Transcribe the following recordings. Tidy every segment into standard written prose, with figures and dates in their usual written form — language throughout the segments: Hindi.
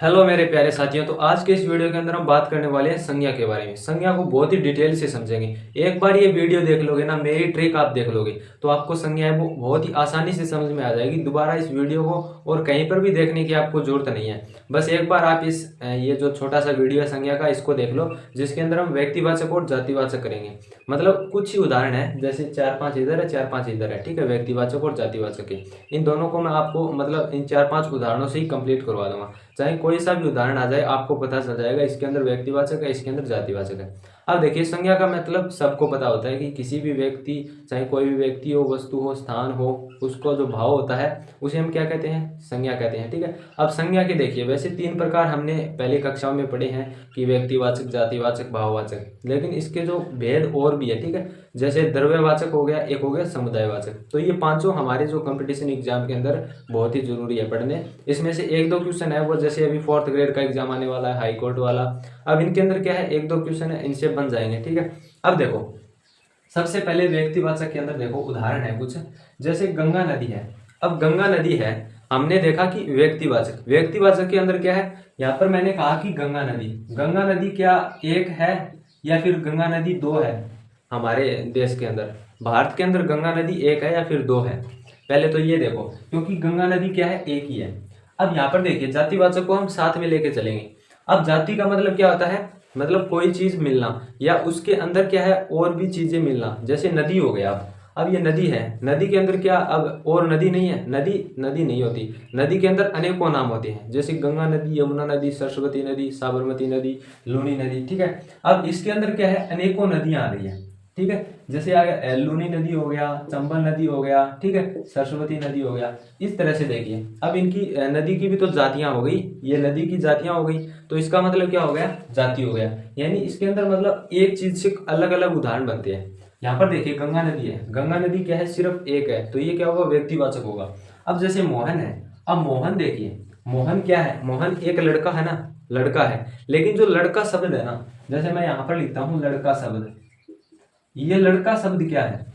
हेलो मेरे प्यारे साथियों। तो आज के इस वीडियो के अंदर हम बात करने वाले हैं संज्ञा के बारे में। संज्ञा को बहुत ही डिटेल से समझेंगे। एक बार ये वीडियो देख लोगे ना, मेरी ट्रिक आप देख लोगे तो आपको संज्ञा है वो बहुत ही आसानी से समझ में आ जाएगी। दोबारा इस वीडियो को और कहीं पर भी देखने की आपको जरूरत नहीं है। बस एक बार आप ये जो छोटा सा वीडियो है संज्ञा का, इसको देख लो, जिसके अंदर हम व्यक्तिवाचक और जातिवाचक करेंगे। मतलब कुछ ही उदाहरण है, जैसे 4-5 इधर है, 4-5 इधर है, ठीक है, व्यक्तिवाचक और जातिवाचक है। इन दोनों को मैं आपको मतलब इन 4-5 उदाहरणों से ही कंप्लीट करवा दूंगा। चाहे कोई सा भी उदाहरण आ जाए आपको पता चल जाएगा इसके अंदर व्यक्तिवाचक है, इसके अंदर जातिवाचक है। अब देखिए, संज्ञा का मतलब सबको पता होता है कि किसी भी व्यक्ति, चाहे कोई भी व्यक्ति हो, वस्तु हो, स्थान हो, उसको जो भाव होता है उसे हम क्या कहते हैं? संज्ञा कहते हैं, ठीक है। अब संज्ञा के देखिए, वैसे 3 प्रकार हमने पहले कक्षाओं में पढ़े हैं कि व्यक्तिवाचक, जातिवाचक, भाववाचक, लेकिन इसके जो भेद और भी है, ठीक है। जैसे द्रव्यवाचक हो गया, एक हो गया समुदायवाचक। तो ये पांचों हमारे जो कंपटीशन एग्जाम के अंदर बहुत ही जरूरी है पढ़ने। इसमें से 1-2 क्वेश्चन है वो, जैसे अभी 4th ग्रेड का एग्जाम आने वाला है, हाई कोर्ट वाला। अब इनके अंदर क्या है, 1-2 क्वेश्चन है, इनसे बन जाएंगे, ठीक है। अब देखो, सबसे पहले व्यक्तिवाचक के अंदर देखो उदाहरण है कुछ, जैसे गंगा नदी है। अब गंगा नदी है, हमने देखा कि व्यक्तिवाचक, व्यक्तिवाचक के अंदर क्या है, यहाँ पर मैंने कहा कि गंगा नदी क्या एक है या फिर गंगा नदी 2 है? हमारे देश के अंदर, भारत के अंदर गंगा नदी एक है या फिर 2 है? पहले तो ये देखो, क्योंकि गंगा नदी क्या है, एक ही है। अब यहाँ पर देखिए, जातिवाचक को हम साथ में लेके चलेंगे। अब जाति का मतलब क्या होता है, मतलब कोई चीज मिलना या उसके अंदर क्या है और भी चीजें मिलना। जैसे नदी हो गया, अब ये नदी है, नदी के अंदर क्या अब और नदी नहीं है? नदी नदी नहीं होती, नदी के अंदर अनेकों नाम होते हैं, जैसे गंगा नदी, यमुना नदी, सरस्वती नदी, साबरमती नदी, लूनी नदी, ठीक है। अब इसके अंदर क्या है, अनेकों नदियां आ रही है, ठीक है। जैसे आ गया लूनी नदी हो गया, चंबल नदी हो गया, ठीक है, सरस्वती नदी हो गया। इस तरह से देखिए, अब इनकी नदी की भी तो जातियां हो गई, ये नदी की जातियां हो गई, तो इसका मतलब क्या हो गया, जाति हो गया। यानी इसके अंदर मतलब एक चीज से अलग अलग उदाहरण बनते हैं। यहाँ पर देखिए, गंगा नदी है, गंगा नदी क्या है, सिर्फ एक है, तो ये क्या होगा, व्यक्तिवाचक होगा। अब जैसे मोहन है, अब मोहन देखिए, मोहन क्या है, मोहन एक लड़का है ना, लड़का है, लेकिन जो लड़का शब्द है ना, जैसे मैं यहाँ पर लिखता हूँ लड़का शब्द, ये लड़का शब्द क्या है?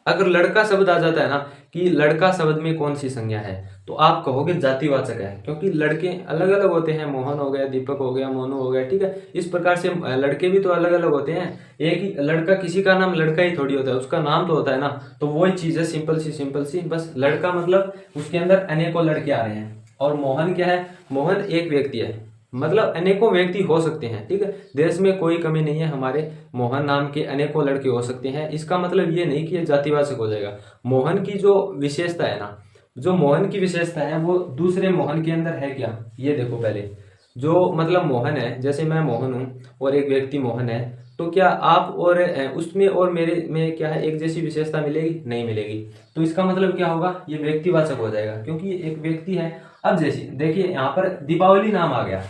अगर लड़का शब्द आ जाता है ना कि लड़का शब्द में कौन सी संज्ञा है, तो आप कहोगे जातिवाचक है, क्योंकि लड़के अलग अलग होते हैं, मोहन हो गया, दीपक हो गया, मोनू हो गया, ठीक है। इस प्रकार से लड़के भी तो अलग अलग होते हैं। एक ही लड़का, किसी का नाम लड़का ही थोड़ी होता है, उसका नाम तो होता है ना। तो वही चीज है, सिंपल सी, बस लड़का मतलब उसके अंदर अनेकों लड़के आ रहे हैं। और मोहन क्या है, मोहन एक व्यक्ति है, मतलब अनेकों व्यक्ति हो सकते हैं, ठीक है। देश में कोई कमी नहीं है, हमारे मोहन नाम के अनेकों लड़के हो सकते हैं। इसका मतलब ये नहीं कि ये जातिवाचक हो जाएगा। मोहन की जो विशेषता है ना, जो मोहन की विशेषता है वो दूसरे मोहन के अंदर है क्या, ये देखो पहले। जो मतलब मोहन है, जैसे मैं मोहन हूँ और एक व्यक्ति मोहन है, तो क्या आप और उसमें और मेरे में क्या है, एक जैसी विशेषता मिलेगी? नहीं मिलेगी। तो इसका मतलब क्या होगा, ये व्यक्तिवाचक हो जाएगा, क्योंकि ये एक व्यक्ति है। अब जैसे देखिए, यहाँ पर दीपावली नाम आ गया।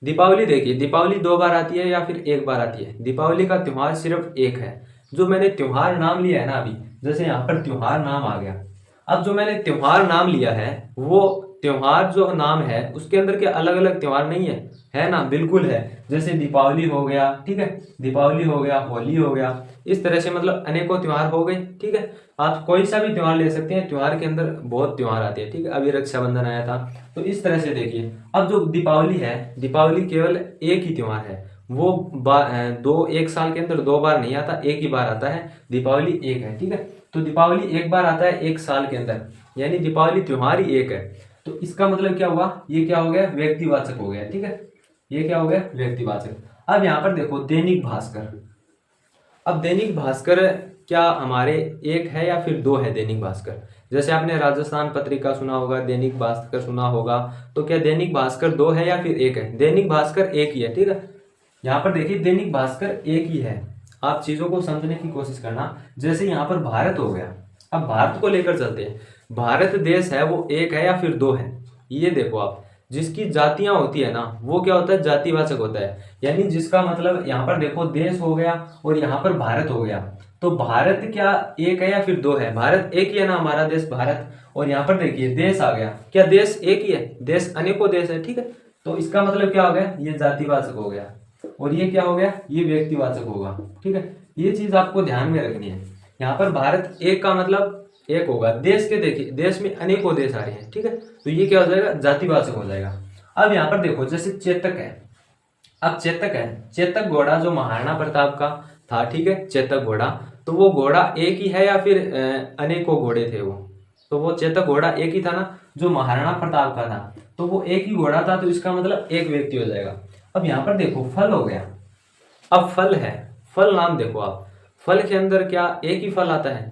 दीपावली देखिए, दीपावली 2 बार आती है या फिर 1 बार आती है? दीपावली का त्योहार सिर्फ एक है। जो मैंने त्योहार नाम लिया है ना अभी, जैसे यहाँ पर त्योहार नाम आ गया। अब जो मैंने त्योहार नाम लिया है, वो त्योहार जो नाम है उसके अंदर के अलग अलग त्योहार नहीं है ना? बिल्कुल है। जैसे दीपावली हो गया, ठीक है, दीपावली हो गया, होली हो गया, इस तरह से मतलब अनेकों त्योहार हो गए, ठीक है। आप कोई सा भी त्योहार ले सकते हैं, त्योहार के अंदर बहुत त्योहार आते हैं, ठीक है। अभी रक्षाबंधन आया था, तो इस तरह से देखिए। अब जो दीपावली है, दीपावली केवल एक ही त्योहार है, वो एक साल के अंदर 2 बार नहीं आता, एक ही बार आता है। दीपावली एक है, ठीक है। तो दीपावली एक बार आता है एक साल के अंदर, यानी दीपावली त्योहार ही एक है। तो इसका मतलब क्या हुआ, ये क्या हो गया, व्यक्तिवाचक हो गया, ठीक है। ये क्या हो गया, व्यक्तिवाचक। अब यहाँ पर देखो दैनिक भास्कर। अब दैनिक भास्कर क्या हमारे एक है या फिर 2 है? दैनिक भास्कर, जैसे आपने राजस्थान पत्रिका सुना होगा, दैनिक भास्कर सुना होगा, तो क्या दैनिक भास्कर 2 है या फिर 1 है? दैनिक भास्कर एक ही है, ठीक है। यहाँ पर देखिए, दैनिक भास्कर एक ही है। आप चीजों को समझने की कोशिश करना। जैसे यहाँ पर भारत हो गया, अब भारत को लेकर चलते हैं। भारत देश है वो एक है या फिर 2 है? ये देखो आप, जिसकी जातियां होती है ना, वो क्या होता है, जातिवाचक होता है। यानी जिसका मतलब यहाँ पर देखो, देश हो गया और यहाँ पर भारत हो गया, तो भारत क्या एक है या फिर 2 है? भारत एक ही है ना, हमारा देश भारत। और यहाँ पर देखिए देश आ गया, क्या देश एक ही है? देश अनेकों देश है, ठीक है। तो इसका मतलब क्या हो गया, ये जातिवाचक हो गया। और ये क्या हो गया, ये व्यक्तिवाचक होगा, ठीक है। ये चीज आपको ध्यान में रखनी है। यहाँ पर भारत एक का मतलब एक होगा, देश के देखिए, देश में अनेकों देश आ रहे हैं, ठीक है। तो ये क्या हो जाएगा, जातिवाचक हो जाएगा। अब यहाँ पर देखो जैसे चेतक है, अब चेतक है, चेतक घोड़ा जो महाराणा प्रताप का था, ठीक है, चेतक घोड़ा, तो वो घोड़ा एक ही है या फिर अनेकों घोड़े थे वो? तो वो चेतक घोड़ा एक ही था ना, जो महाराणा प्रताप का था, तो वो एक ही घोड़ा था, तो इसका मतलब एक व्यक्ति हो जाएगा। अब यहाँ पर देखो फल हो गया, अब फल है, फल नाम देखो आप, फल के अंदर क्या एक ही फल आता है?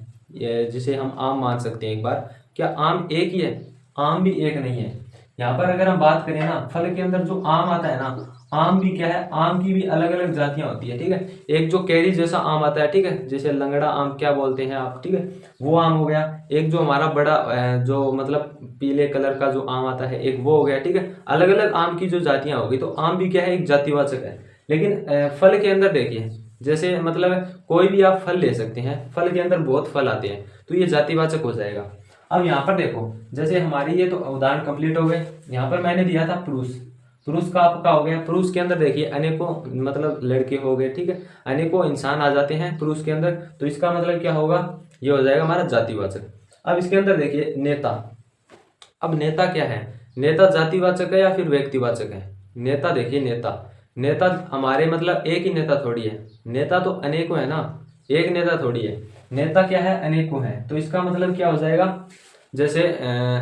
जिसे हम आम मान सकते हैं एक बार, क्या आम एक ही है? आम भी एक नहीं है। यहाँ पर अगर हम बात करें ना, फल के अंदर जो आम आता है ना, आम भी क्या है, आम की भी अलग अलग जातियां होती है, ठीक है। एक जो कैरी जैसा आम आता है, ठीक है, जैसे लंगड़ा आम क्या बोलते हैं आप, ठीक है, वो आम हो गया। एक जो हमारा बड़ा जो मतलब पीले कलर का जो आम आता है, एक वो हो गया, ठीक है। अलग अलग आम की जो जातियां होगी, तो आम भी क्या है, एक जातिवाचक है। लेकिन फल के अंदर देखिए, जैसे मतलब कोई भी आप फल ले सकते हैं, फल के अंदर बहुत फल आते हैं, तो ये जातिवाचक हो जाएगा। अब यहाँ पर देखो, जैसे हमारी ये तो उदाहरण कंप्लीट हो गए। यहाँ पर मैंने दिया था पुरुष, पुरुष का आपका हो गया। पुरुष के अंदर देखिए अनेकों मतलब लड़के हो गए, ठीक है, अनेकों इंसान आ जाते हैं पुरुष के अंदर, तो इसका मतलब क्या होगा, ये हो जाएगा हमारा जातिवाचक। अब इसके अंदर देखिए नेता, अब नेता क्या है, नेता जातिवाचक है या फिर व्यक्तिवाचक है? नेता देखिए, नेता, नेता हमारे मतलब एक ही नेता थोड़ी है, नेता तो अनेकों है ना, एक नेता थोड़ी है। नेता क्या है, अनेकों है, तो इसका मतलब क्या हो जाएगा, जैसे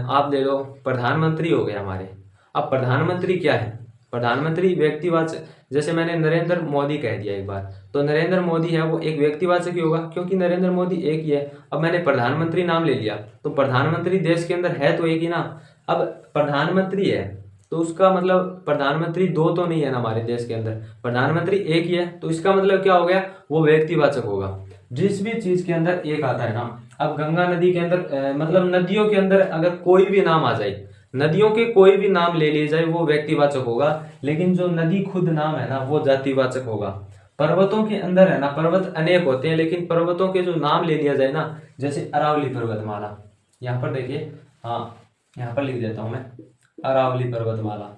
आप ले लो प्रधानमंत्री हो गए हमारे। अब प्रधानमंत्री क्या है, प्रधानमंत्री व्यक्तिवाचक, जैसे मैंने नरेंद्र मोदी कह दिया एक बार, तो नरेंद्र मोदी है वो एक व्यक्तिवाचक ही होगा, क्योंकि नरेंद्र मोदी एक ही है। अब मैंने प्रधानमंत्री नाम ले लिया, तो प्रधानमंत्री देश के अंदर है तो एक ही ना। अब प्रधानमंत्री है, तो उसका मतलब प्रधानमंत्री दो तो नहीं है ना हमारे देश के अंदर, प्रधानमंत्री एक ही है, तो इसका मतलब क्या हो गया, वो व्यक्तिवाचक होगा। जिस भी चीज के अंदर एक आता है ना, अब गंगा नदी के अंदर मतलब नदियों के अंदर अगर कोई भी नाम आ जाए, नदियों के कोई भी नाम ले लिए जाए, वो व्यक्तिवाचक होगा। लेकिन जो नदी खुद नाम है ना, वो जातिवाचक होगा। पर्वतों के अंदर है ना, पर्वत अनेक होते हैं, लेकिन पर्वतों के जो नाम ले लिया जाए ना, जैसे अरावली पर्वतमाला, यहाँ पर देखिए, हाँ यहाँ पर लिख देता हूं मैं, अरावली पर्वतमाला।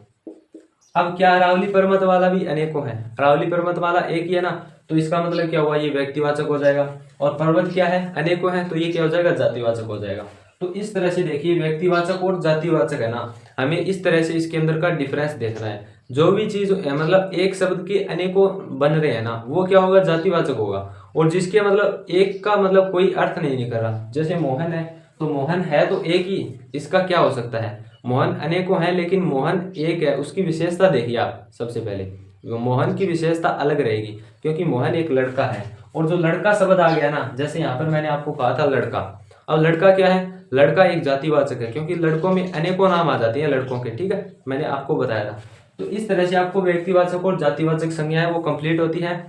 अब क्या अरावली पर्वतमाला भी अनेकों है, अरावली पर्वतमाला एक ही है ना, तो इसका मतलब क्या हुआ, ये व्यक्तिवाचक हो जाएगा। और पर्वत क्या है, अनेकों है, तो ये क्या हो जाएगा, जातिवाचक हो जाएगा। तो इस तरह से देखिए, व्यक्तिवाचक और जातिवाचक है ना, हमें इस तरह से इसके अंदर का डिफरेंस देखना है। जो भी चीज मतलब एक शब्द के अनेकों बन रहे हैं ना, वो क्या होगा, जातिवाचक होगा। और जिसके मतलब एक का मतलब कोई अर्थ नहीं निकल रहा, जैसे मोहन है, तो मोहन है तो एक ही, इसका क्या हो सकता है, मोहन अनेकों हैं लेकिन मोहन एक है। उसकी विशेषता देखिए आप, सबसे पहले मोहन की विशेषता अलग रहेगी, क्योंकि मोहन एक लड़का है। और जो लड़का शब्द आ गया ना, जैसे यहाँ पर मैंने आपको कहा था लड़का, अब लड़का क्या है, लड़का एक जातिवाचक है, क्योंकि लड़कों में अनेकों नाम आ जाते हैं लड़कों के, ठीक है, मैंने आपको बताया था। तो इस तरह से आपको व्यक्तिवाचक और जातिवाचक संज्ञाएं वो कंप्लीट होती है।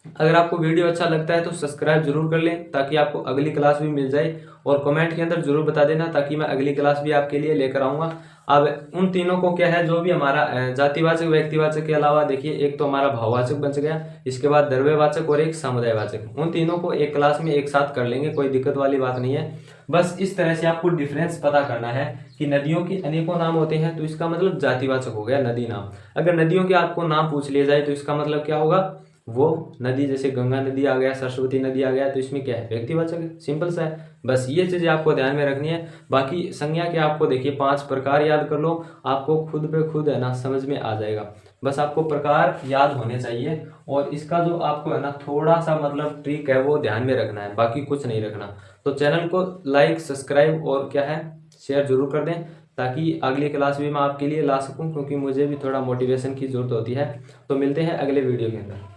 अगर आपको वीडियो अच्छा लगता है तो सब्सक्राइब जरूर कर लें, ताकि आपको अगली क्लास भी मिल जाए। और कमेंट के अंदर जरूर बता देना, ताकि मैं अगली क्लास भी आपके लिए लेकर आऊँगा। अब उन तीनों को क्या है, जो भी हमारा जातिवाचक व्यक्तिवाचक के अलावा देखिए, एक तो हमारा भाववाचक बच गया, इसके बाद द्रव्यवाचक और एक समुदायवाचक, उन तीनों को एक क्लास में एक साथ कर लेंगे, कोई दिक्कत वाली बात नहीं है। बस इस तरह से आपको डिफरेंस पता करना है कि नदियों के अनेकों नाम होते हैं, तो इसका मतलब जातिवाचक हो गया नदी नाम। अगर नदियों के आपको नाम पूछ लिया जाए, तो इसका मतलब क्या होगा, वो नदी, जैसे गंगा नदी आ गया, सरस्वती नदी आ गया, तो इसमें क्या है, व्यक्तिवाचक है, सिंपल सा है। बस ये चीजें आपको ध्यान में रखनी है। बाकी संज्ञा के आपको देखिए 5 प्रकार याद कर लो, आपको खुद पे खुद है ना समझ में आ जाएगा। बस आपको प्रकार याद होने चाहिए, और इसका जो आपको है ना थोड़ा सा मतलब ट्रिक है, वो ध्यान में रखना है, बाकी कुछ नहीं रखना। तो चैनल को लाइक, सब्सक्राइब और क्या है, शेयर जरूर कर दें, ताकि अगली क्लास भी मैं आपके लिए ला सकूं, क्योंकि मुझे भी थोड़ा मोटिवेशन की जरूरत होती है। तो मिलते हैं अगले वीडियो के अंदर।